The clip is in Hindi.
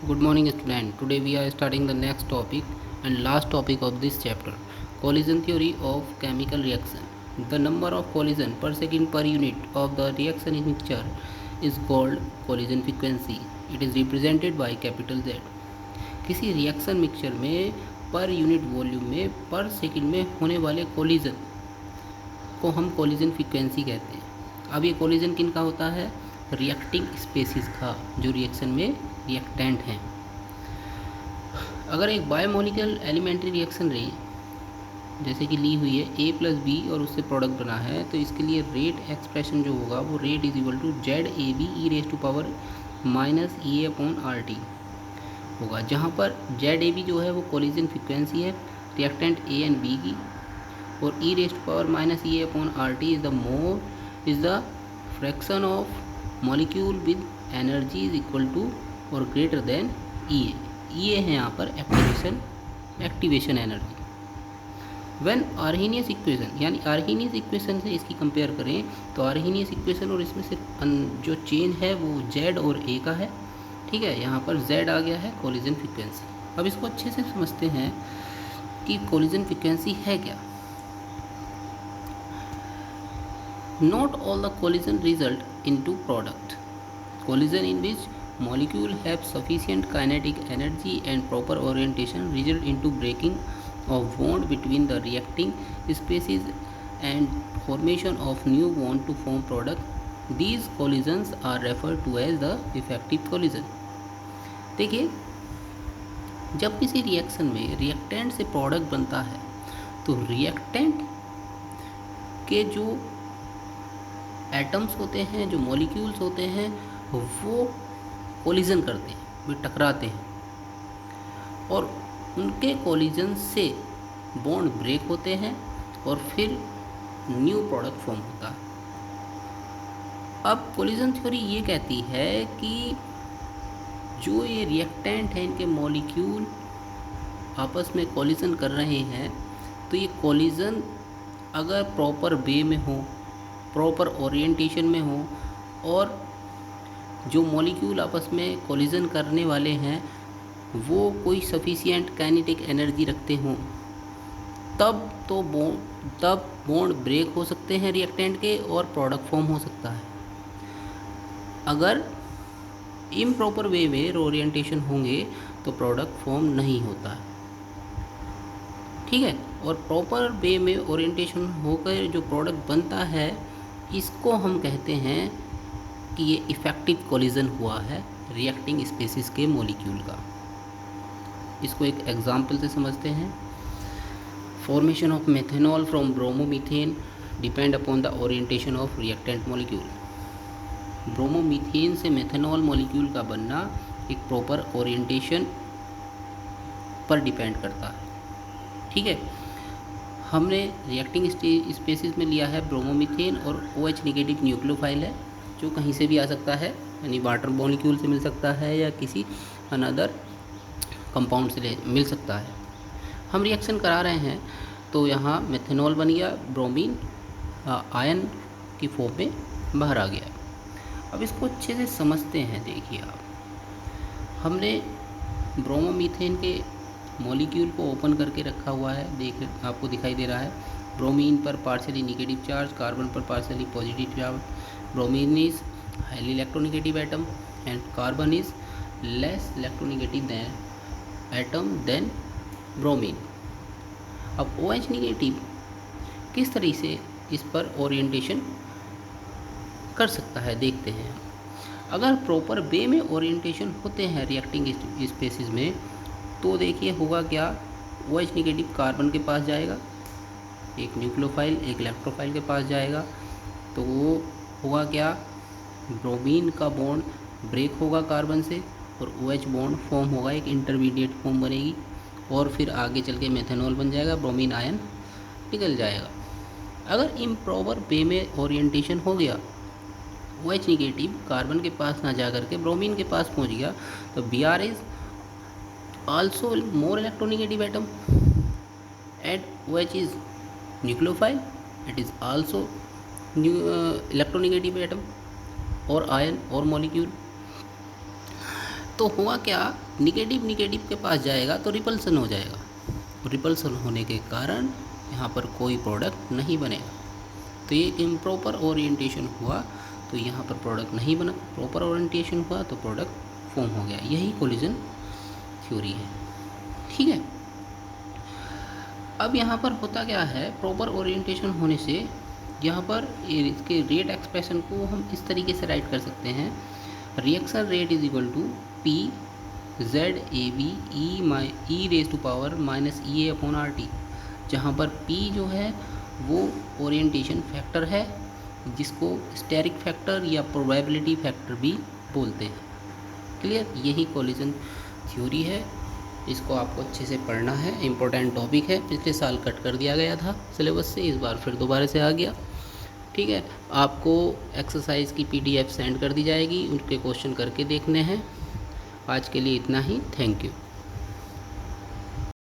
Good morning, student. Today we are starting the next topic and last topic of this chapter, collision theory of chemical reaction. The number of collision per second per unit of the reaction in mixture is called collision frequency. It is represented by capital Z. किसी रिएक्शन मिक्सचर में पर यूनिट वॉल्यूम में पर सेकंड में होने वाले कोलिजन को हम कोलिजन फ्रीक्वेंसी कहते हैं। अब ये कोलिजन किन का होता है? रिएक्टिंग स्पेसिस का, जो रिएक्शन में रिएक्टेंट हैं। अगर एक बायोमोलिकुलर एलिमेंट्री रिएक्शन रही जैसे कि ली हुई है A प्लस बी और उससे प्रोडक्ट बना है, तो इसके लिए रेट एक्सप्रेशन जो होगा वो rate is equal to Z A B e raise to power minus E upon R T होगा, जहाँ पर जेड ए बी जो है वो कोलिजन फ्रीक्वेंसी है रिएक्टेंट ए एंड बी की, और e raise to power minus E upon R T is the fraction of molecule with energy is equal to और ग्रेटर देन ई ए है यहाँ पर activation energy. When Arrhenius equation, यानी आर्हेनियस इक्वेशन से इसकी कंपेयर करें तो आर्हेनियस इक्वेशन और इसमें से जो चेंज है वो जेड और ए का है। ठीक है, यहाँ पर जेड आ गया है कोलिजन फ्रीक्वेंसी। अब इसको अच्छे से समझते हैं कि कोलिजन फ्रीक्वेंसी है क्या। Not all the collision result into product. Collision in which molecule have sufficient kinetic energy and proper orientation result into breaking of bond between the reacting species and formation of new bond to form product. These collisions are referred to as the effective collision. देखिए, जब किसी रिएक्शन में रिएक्टेंट से प्रोडक्ट बनता है तो रिएक्टेंट के जो एटम्स होते हैं, जो मॉलिक्यूल्स होते हैं, वो कोलिजन करते हैं, वे टकराते हैं और उनके कोलिजन से बॉन्ड ब्रेक होते हैं और फिर न्यू प्रोडक्ट फॉर्म होता है। अब कोलिजन थ्योरी ये कहती है कि जो ये रिएक्टेंट हैं, इनके मॉलिक्यूल आपस में कोलिजन कर रहे हैं, तो ये कोलिजन अगर प्रॉपर वे में हो, प्रॉपर ओरिएंटेशन में हो और जो मॉलिक्यूल आपस में कोलिजन करने वाले हैं वो कोई सफिशिएंट काइनेटिक एनर्जी रखते हों, तब बॉन्ड ब्रेक हो सकते हैं रिएक्टेंट के और प्रोडक्ट फॉर्म हो सकता है। अगर इम्प्रॉपर वे में ओरिएंटेशन होंगे तो प्रोडक्ट फॉर्म नहीं होता है। ठीक है, और प्रॉपर वे में ओरिएंटेशन होकर जो प्रोडक्ट बनता है इसको हम कहते हैं कि ये इफ़ेक्टिव कोलिजन हुआ है रिएक्टिंग स्पेसिस के मॉलिक्यूल का। इसको एक एग्जांपल से समझते हैं। Formation of methanol from bromomethane depend upon the orientation of reactant molecule. Bromomethane से मेथेनॉल मॉलिक्यूल का बनना एक प्रॉपर ओरिएंटेशन पर डिपेंड करता है। ठीक है, हमने रिएक्टिंग स्पेसिस में लिया है ब्रोमोमीथेन और OH नेगेटिव न्यूक्लियोफाइल है, जो कहीं से भी आ सकता है, यानी वाटर मॉलिक्यूल से मिल सकता है या किसी अनदर कंपाउंड से मिल सकता है। हम रिएक्शन करा रहे हैं तो यहाँ मेथेनॉल बन गया, ब्रोमीन आयन की फॉर्म में बाहर आ गया। अब इसको अच्छे से समझते हैं। देखिए आप, हमने ब्रोमोमीथेन के मॉलिक्यूल को ओपन करके रखा हुआ है, आपको दिखाई दे रहा है। ब्रोमीन पर पार्शियली नेगेटिव चार्ज, कार्बन पर partially positive charge. Bromine is highly electronegative atom and carbon is less electronegative atom then bromine. अब OH नेगेटिव किस तरह से इस पर ओरिएंटेशन कर सकता है देखते हैं। अगर प्रॉपर वे में ओरिएंटेशन होते हैं रिएक्टिंग स्पेसिस में तो देखिए होगा क्या, OH नेगेटिव कार्बन के पास जाएगा, एक न्यूक्लियोफाइल एक इलेक्ट्रोफाइल के पास जाएगा, तो वो होगा क्या, ब्रोमीन का बॉन्ड ब्रेक होगा कार्बन से और OH बॉन्ड फॉर्म होगा, एक इंटरमीडिएट फॉर्म बनेगी और फिर आगे चल के मेथेनॉल बन जाएगा, ब्रोमीन आयन निकल जाएगा। अगर इम्प्रॉपर वे में ओरिएंटेशन हो गया, OH नेगेटिव कार्बन के पास ना जा करके ब्रोमीन के पास पहुंच गया, तो Br is also more electronegative atom and OH is nucleophile, it is also electronegative atom और ion और molecule। तो हुआ क्या, निगेटिव निगेटिव के पास जाएगा तो रिपल्सन हो जाएगा, रिपल्सन होने के कारण यहाँ पर कोई प्रोडक्ट नहीं बनेगा। तो ये इम्प्रॉपर ओरिएंटेशन हुआ, तो यहाँ पर प्रोडक्ट नहीं बना, प्रॉपर ओरिएंटेशन हुआ तो प्रोडक्ट फॉर्म हो गया। यही कोलिजन थ्योरी है, ठीक है। अब यहाँ पर होता क्या है, प्रॉपर ओरिएंटेशन होने से यहाँ पर इसके रेट एक्सप्रेशन को हम इस तरीके से राइट कर सकते हैं, reaction rate is equal to P Z A B E raise to power minus E A upon R T, जहाँ पर P जो है वो ओरिएंटेशन फैक्टर है, जिसको स्टेरिक फैक्टर या प्रोबेबिलिटी फैक्टर भी बोलते हैं। क्लियर, यही कोलिजन थ्योरी है। इसको आपको अच्छे से पढ़ना है, इम्पोर्टेंट टॉपिक है, पिछले साल कट कर दिया गया था सिलेबस से, इस बार फिर दोबारा से आ गया, ठीक है। आपको एक्सरसाइज की PDF सेंड कर दी जाएगी, उनके क्वेश्चन करके देखने हैं। आज के लिए इतना ही, थैंक यू।